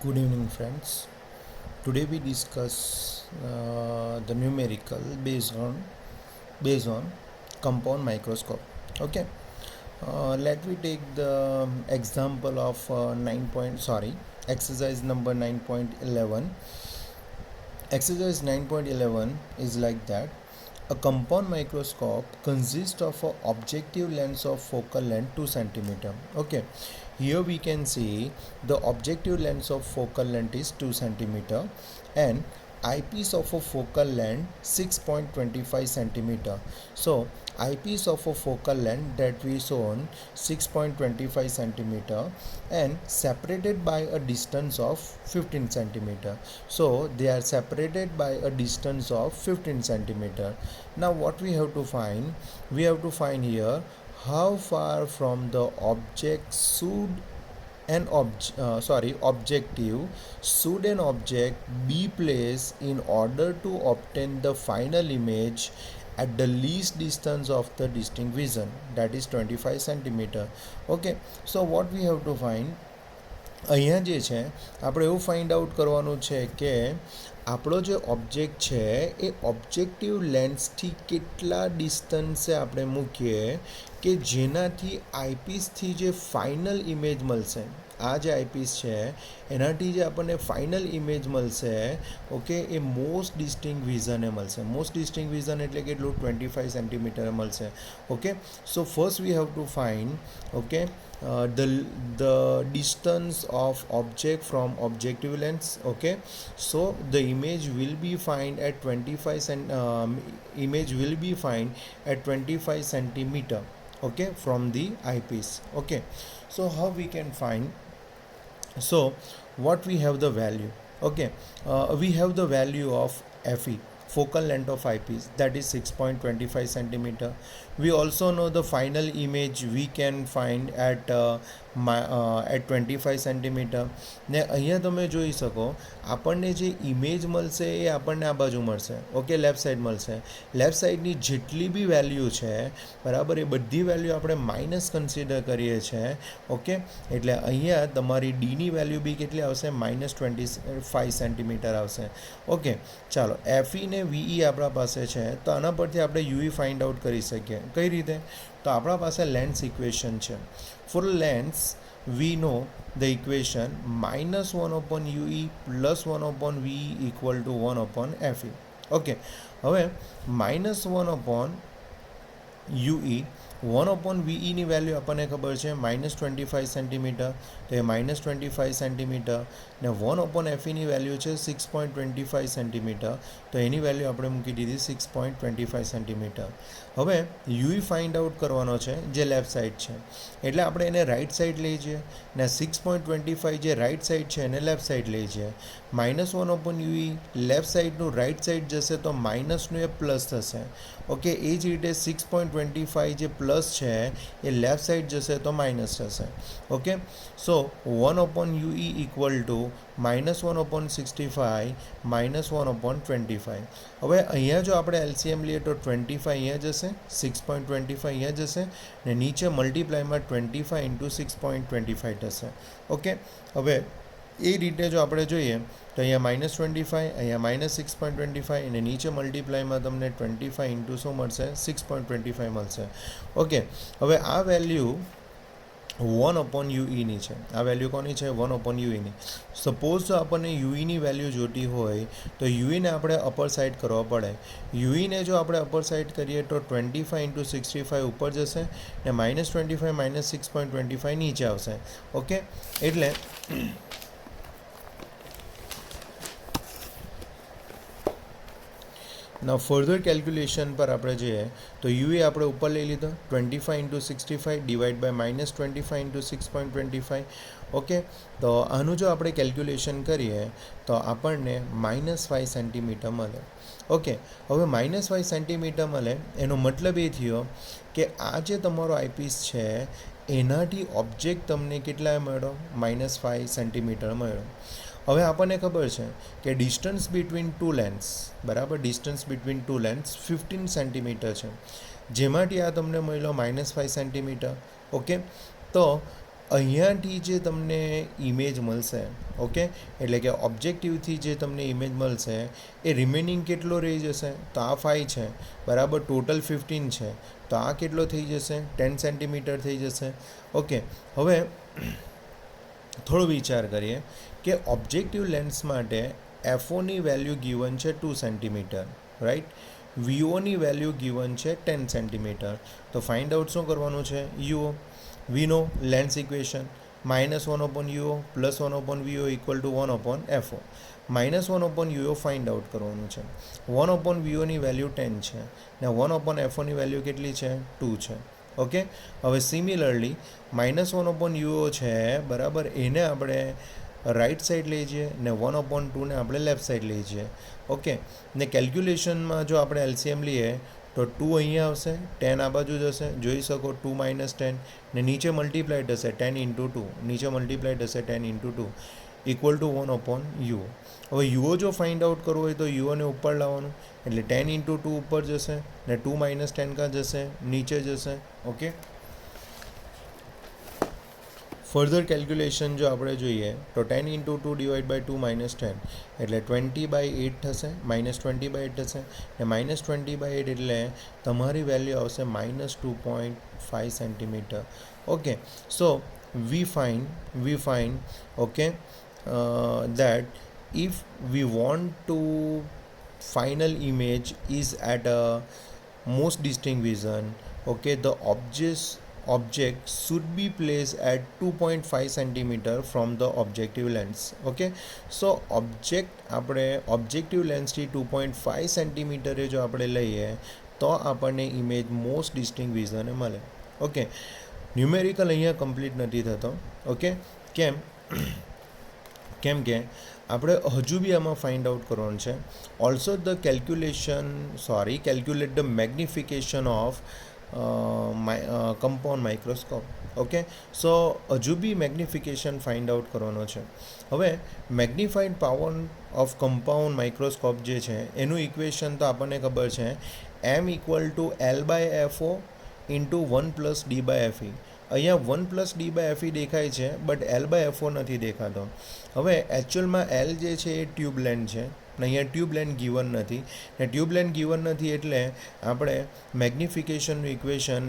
Good evening, friends. Today we discuss the numerical based on compound microscope. Okay. Let me take the example of exercise number 9.11. Exercise 9.11 is like that. A compound microscope consists of an objective lens of focal length 2 centimeter. Okay, here we can see the objective lens of focal length is 2 centimeter and eyepiece of a focal length 6.25 centimeter. So eyepiece of a focal length that we shown 6.25 centimeter and separated by a distance of 15 centimeter. So they are separated by a distance of 15 centimeter. Now what we have to find? We have to find here how far from the object should objective should an object be placed in order to obtain the final image at the least distance of the distinct vision, that is 25 centimeter. Okay, so what we have to find અહીંયા જે છે આપણે એવું find out કરવાનું છે કે આપણો જે ઓબ્જેક્ટ છે એ ઓબ્જેક્ટિવ લેન્સથી કેટલા ડિસ્ટન્સે આપણે મૂકીએ કે જેનાથી આઈપીસથી જે ફાઇનલ ઇમેજ મળશે, આ જે આઈપીસ છે એનાથી જે આપણને ફાઇનલ ઇમેજ મળશે ઓકે એ મોસ્ટ ડિસ્ટિંગ વિઝને મળશે. મોસ્ટ ડિસ્ટિંગ વિઝન એટલે કેટલું? 25 સેન્ટીમીટરે મળશે. Okay, so first we have to find okay the distance of object from objective lens. Okay, so the image will be find at 25 centimeter okay from the eyepiece. Okay, so how we can find? So what we have the value? Okay, we have the value of fe, focal length of eyepiece, that is 6.25 centimeter. We also know the final image we can find at 25 centimeter. ને અહીંયા તમે જોઈ શકો આપણને જે image મળશે એ આપણને આ બાજુ મળશે. ઓકે, લેફ્ટ સાઈડ મળશે. લેફ્ટ સાઈડની જેટલી બી વેલ્યુ છે બરાબર એ બધી વેલ્યુ આપણે માઇનસ કન્સિડર કરીએ છીએ. ઓકે, એટલે અહીંયા તમારી ડીની વેલ્યુ બી કેટલી આવશે? -25 સેન્ટીમીટર આવશે. ઓકે, ચાલો એફઈ ને વીઈ આપણા પાસે છે તો આના પરથી આપણે યુઈ ફાઇન્ડ આઉટ કરી શકીએ. કઈ રીતે? તો આપણા પાસે લેન્સ ઇક્વેશન છે. For lens we know the equation -1/UE plus 1/VE equal to 1/FE. Okay, હવે -1/UE 1/VE ની વેલ્યુ આપણને ખબર છે -25 સેન્ટીમીટર, તો એ -25 સેન્ટીમીટર ને 1/FE ની વેલ્યુ છે 6.25 સેન્ટીમીટર, તો એની વેલ્યુ આપણે મૂકી દીધી 6.25 સેન્ટીમીટર. હવે યુઈ ફાઇન્ડ આઉટ કરવાનો છે જે લેફ્ટ સાઈડ છે, એટલે આપણે એને રાઈટ સાઈડ લઈ જઈએ ને 6.25 જે રાઈટ સાઈડ છે એને લેફ્ટ સાઈડ લઈ જઈએ. -1/UE લેફ્ટ સાઈડનું રાઈટ સાઈડ જશે તો માઇનસનું એ પ્લસ થશે. ઓકે, એ જ રીતે 6.25 જે પ્લસ છે એ લેફ્ટ સાઈડ જશે તો માઇનસ થશે. Okay, so 1/UE equal to -1/65 -1/25. હવે અહીંયા જો આપણે એલસીએમ લઈએ તો 25 અહીંયા જશે, 6.25 અહીંયા જશે ને નીચે મલ્ટીપ્લાયમાં 25 ઇન્ટુ 6.25 થશે. ઓકે, હવે એ રીતે જો આપણે જોઈએ તો અહીંયા -25, અહીંયા -6.25 અને નીચે મલ્ટીપ્લાયમાં તમને 25 ઇન્ટુ શું મળશે? 6.25 મળશે. ઓકે, હવે આ વેલ્યુ 1/UE ની છે. આ વેલ્યુ કોની છે? 1/UE ની. સપોઝ જો આપણને યુઈની વેલ્યુ જોતી હોય તો યુઈને આપણે અપર સાઈડ કરવા પડે. યુઈને જો આપણે અપર સાઈડ કરીએ તો 25 ઇન્ટુ 65 ઉપર જશે ને -25 -6.25 નીચે આવશે. ઓકે, એટલે ના ફર્ધર કેલ્ક્યુલેશન પર આપણે જઈએ તો યુએ આપણે ઉપર લઈ લીધો 25 into 65 divide by -25 into 6.25. Okay, તો આનું જો આપણે કેલ્ક્યુલેશન કરીએ તો આપણને -5 સેન્ટીમીટર મળે. ઓકે, હવે -5 સેન્ટીમીટર મળે એનો મતલબ એ થયો કે આ જે તમારો આઈપીસ છે એનાથી ઓબ્જેક્ટ તમને કેટલા મળ્યો? -5 સેન્ટીમીટર મળ્યો. હવે આપણને ખબર છે કે ડિસ્ટન્સ બિટવીન ટુ લેન્સ બરાબર, distance between two lens 15 centimetre છે, જેમાંથી આ તમને મળ્યો -5 સેન્ટીમીટર. ઓકે, તો અહીંયાથી જે તમને ઇમેજ મળશે, ઓકે, એટલે કે ઓબ્જેક્ટિવથી જે તમને ઇમેજ મળશે એ રિમેનિંગ કેટલો રહી જશે? તો આ 5 છે બરાબર, ટોટલ 15 છે, તો આ કેટલો થઈ જશે? 10 સેન્ટીમીટર થઈ જશે. ઓકે, હવે થોડો વિચાર કરીએ કે ઓબ્જેક્ટિવ લેન્સ માટે એફઓની વેલ્યુ ગિવન છે 2 સેન્ટીમીટર, રાઈટ. વીઓની વેલ્યુ ગિવન છે 10 સેન્ટીમીટર. તો ફાઇન્ડ આઉટ શું કરવાનું છે? U O. We know lens equation -1/UO + 1/VO = 1/FO. -1/UO find out કરવાનું છે. 1/VO ની વેલ્યુ 10 છે ને 1/FO ની વેલ્યુ કેટલી છે? 2 છે. ઓકે, હવે સિમિલરલી -1/UO છે બરાબર, એને આપણે રાઈટ સાઈડ લઈ જઈએ ને 1/2 ને આપણે લેફ્ટ સાઈડ લઈ જઈએ. ઓકે, ને કેલ્ક્યુલેશનમાં જો આપણે એલસીએમ લઈએ તો 2 અહીંયા આવશે, 10 આ બાજુ જશે, જોઈ શકો 2 - 10 ને નીચે મલ્ટીપ્લાઈડ હશે 10 × 2, નીચે મલ્ટીપ્લાઈડ હશે 10 × 2 = 1/UO. હવે યુઓ જો ફાઇન્ડ આઉટ કરવું હોય તો યુઓને ઉપર લાવવાનું, એટલે 10 × 2 ઉપર જશે ને 2 - 10 કાં જશે? નીચે જશે. ઓકે, ફર્ધર કેલ્ક્યુલેશન જો આપણે જોઈએ તો 10 × 2 / 2 - 10 એટલે 20/8 થશે, -20/8 થશે ને -20/8 એટલે તમારી વેલ્યુ આવશે -2.5 centimetre. Okay, so V find okay that if we want to final image is at a most distinct vision, okay, the object should be placed at 2.5 centimeter from the objective lens. Okay, so આપણે objective લેન્સથી 2.5 સેન્ટીમીટરે જો આપણે લઈએ તો આપણને image most ડિસ્ટિંગ વિઝને મળે. Okay, numerical અહીંયા complete નથી થતો. ઓકે, કેમ કે આપણે હજુ બી આમાં ફાઇન્ડ આઉટ કરવાનું છે. Also the calculate the magnification of compound microscope. Okay, so હજુ બી મેગ્નિફિકેશન ફાઇન્ડ આઉટ કરવાનો છે. હવે magnified power of compound microscope જે છે એનું ઇક્વેશન તો આપણને ખબર છે, M = L/FO × 1 + D/FE. અહીંયા 1 + D/FE દેખાય છે બટ L/FO નથી દેખાતો. હવે એકચ્યુઅલમાં L જે છે એ ટ્યુબ લેન્થ છે ને અહીંયા ટ્યુબ લેન્થ ગિવન નથી ને ટ્યુબ લેન્થ ગિવન નથી એટલે આપણે મેગ્નિફિકેશનનું ઇક્વેશન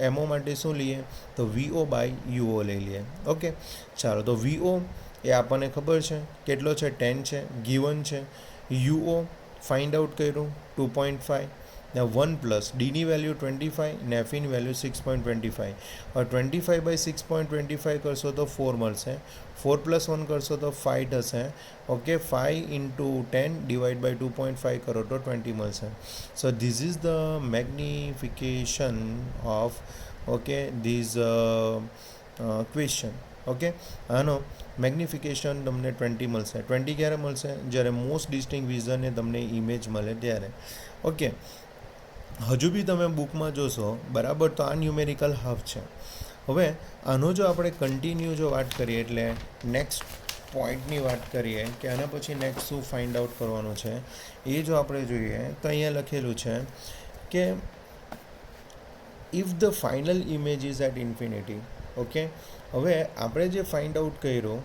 એમઓ માટે શું લઈએ તો VO/UO લઈ લઈએ. ઓકે, ચાલો, તો VO એ આપણને ખબર છે કેટલો છે? 10 છે, ગિવન છે. UO ફાઇન્ડ આઉટ કર્યું 2.5 ને 1 + ડીની વેલ્યુ 25 ને એફઈની વેલ્યુ 6.25. હવે 25/6.25 કરશો તો 4 મળશે, 4 + 1 કરશો તો 5 થશે. ઓકે, 5 × 10 / 2.5 કરો તો 20 મળશે. So this is the magnification of this question. Okay, આનો મેગ્નિફિકેશન તમને 20 મળશે. 20 ક્યારે મળશે? જ્યારે મોસ્ટ ડિસ્ટિંગ વિઝને તમને ઇમેજ મળે ત્યારે. ઓકે, હજુ બી તમે બુકમાં જોશો બરાબર, તો આ ન્યુમેરિકલ હાફ છે. હવે આનો જો આપણે કન્ટિન્યુ જો વાત કરીએ એટલે નેક્સ્ટ પોઈન્ટની વાત કરીએ કે આના પછી નેક્સ્ટ શું ફાઇન્ડ આઉટ કરવાનું છે એ જો આપણે જોઈએ તો અહીંયા લખેલું છે કે if the final image is at infinity. Okay, હવે આપણે જે ફાઇન્ડ આઉટ કર્યું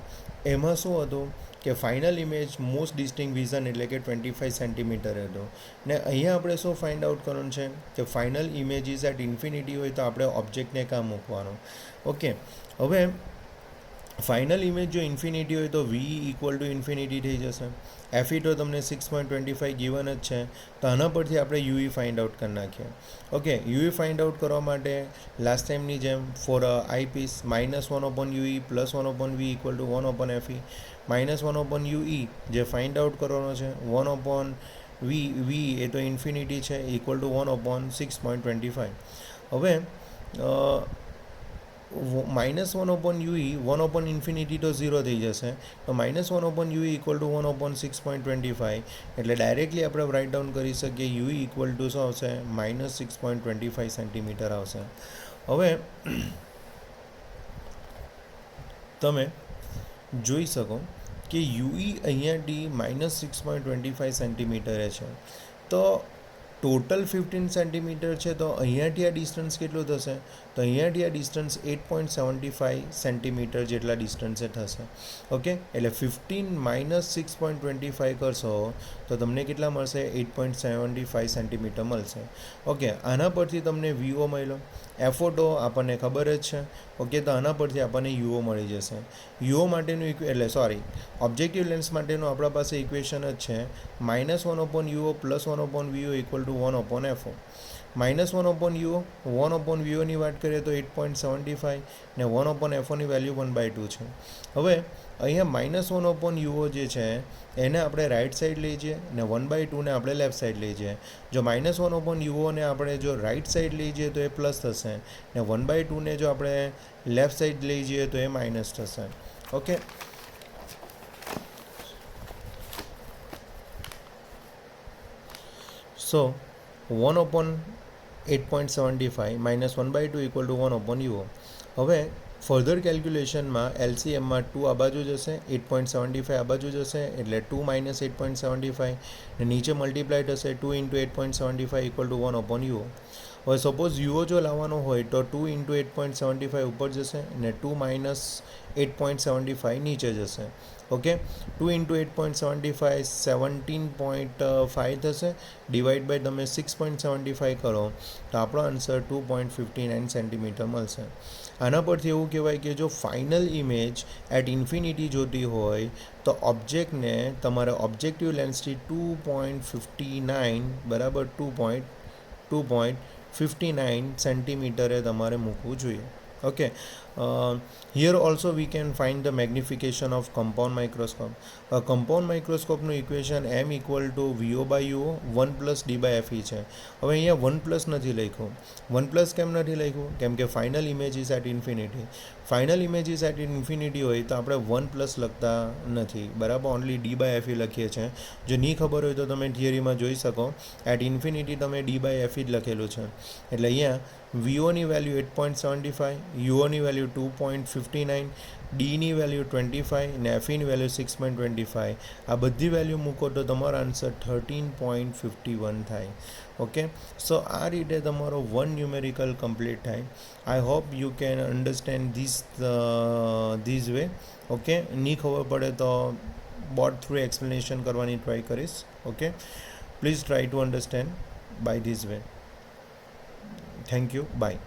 એમાં શું હતું કે ફાઇનલ ઇમેજ મોસ્ટ ડિસ્ટિંગ વિઝન એટલે કે 25 સેન્ટીમીટર હતો ને અહીંયા આપણે શું ફાઇન્ડ આઉટ કરવાનું છે કે final image is at infinity હોય તો આપણે ઓબ્જેક્ટને કાં મૂકવાનો. ઓકે, હવે ફાઇનલ ઇમેજ જો ઇન્ફિનિટી હોય તો V = ઇન્ફિનિટી થઈ જશે. એફઈ તો તમને 6.25 ગિવન જ છે, તો આના પરથી આપણે UE ફાઇન્ડ આઉટ કરી નાખીએ. ઓકે, UE ફાઇન્ડ આઉટ કરવા માટે લાસ્ટ ટાઈમની જેમ four eyepiece -1/UE + 1/V = 1/FE. -1/UE જે ફાઇન્ડ આઉટ કરવાનો છે 1/V એ તો ઇન્ફિનિટી છે = 1/6.25. હવે -1/UE 1/∞ તો 0 થઈ જશે, તો -1/UE = 1/6.25 એટલે ડાયરેક્ટલી આપણે રાઇટ ડાઉન કરી શકીએ UE = શું આવશે? -6.25 સેન્ટીમીટર આવશે. હવે તમે જોઈ શકો કે UE અહીંયાથી -6.25 સેન્ટીમીટરે છે, તો ટોટલ 15 સેન્ટીમીટર છે, તો અહીંયાથી આ ડિસ્ટન્સ કેટલું થશે? તો અહીંયાથી આ ડિસ્ટન્સ 8.75 સેન્ટીમીટર જેટલા ડિસ્ટન્સે થશે. ઓકે, એટલે 15 માઇનસ 6.25 કરશો તો તમને કેટલા મળશે? 8.75 સેન્ટીમીટર મળશે. ઓકે, આના પરથી તમને વીઓ મળ્યો. એફઓ તો આપણને ખબર જ છે. ઓકે, તો આના પરથી આપણને યુઓ મળી જશે. યુઓ માટેનું ઓબ્જેક્ટિવ લેન્સ માટેનું આપણા પાસે ઇક્વેશન જ છે, -1/UO + 1/VO = 1/FO. -1/UO 1/VOની વાત કરીએ તો 8.75 ને 1/FOની વેલ્યુ 1/2 છે. હવે અહીંયા -1/UO જે છે એને આપણે રાઈટ સાઈડ લઈ જઈએ ને 1/2 ને આપણે લેફ્ટ સાઈડ લઈ જઈએ. જો -1/UO ને આપણે જો રાઈટ સાઈડ લઈ જઈએ તો એ પ્લસ થશે ને 1/2 ને જો આપણે લેફ્ટ સાઈડ લઈ જઈએ તો એ માઇનસ થશે. ઓકે, સો 1/8.75 -1/2 = 1/UO. હવે ફર્ધર કેલ્ક્યુલેશનમાં એલસીએમમાં 2 આ બાજુ જશે, 8.75 આ બાજુ જશે, એટલે 2 - 8.75 ને નીચે મલ્ટીપ્લાય થશે. 2 × 8.75 = 1/UO. હવે સપોઝ યુઓ જો લાવવાનો હોય તો 2 × 8.75 ઉપર જશે ને 2 - 8.75 નીચે જશે. ઓકે, 2 × 8.75 17.5 થશે. ડિવાઈડ બાય તમે 6.75 કરો તો આપણો આન્સર 2.59 સેન્ટીમીટર મળશે. આના પરથી એવું કહેવાય કે જો ફાઇનલ ઇમેજ એટ ઇન્ફિનિટી જોતી હોય તો ઓબ્જેક્ટને તમારે ઓબ્જેક્ટિવ લેન્સથી 2.59 બરાબર 2.59 સેન્ટીમીટરે તમારે મૂકવું જોઈએ. Okay, here also we can find the magnification of compound microscope. Compound માઇક્રોસ્કોપનું ઇક્વેશન M = VO/UO 1 + D/FE છે. હવે અહીંયા 1 + નથી લખ્યું. 1 + કેમ નથી લખ્યું? કેમ કે final image is at infinity. Final image is at infinity હોય તો આપણે 1 + લખતા નથી, બરાબર, ઓનલી D/FE લખીએ છીએ. જો નહીં ખબર હોય તો તમે થિયરીમાં જોઈ શકો, એટ ઇન્ફિનિટી તમે D/FE જ લખેલું છે. એટલે અહીંયા VOની વેલ્યુ 8.75, UOની વેલ્યુ 2.59, ડીની વેલ્યુ 25 ને FEની વેલ્યુ 6.25. આ બધી વેલ્યુ મૂકો તો તમારો આન્સર 13.51 થાય. ઓકે, સો આ રીતે તમારો 1 ન્યુમેરિકલ કમ્પ્લીટ થાય. I hope you can understand this way. Okay, નહીં ખબર પડે તો બોર્ડ થ્રુ એક્સપ્લેનેશન કરવાની ટ્રાય કરીશ. Okay, please try to understand by this way. Thank you, by.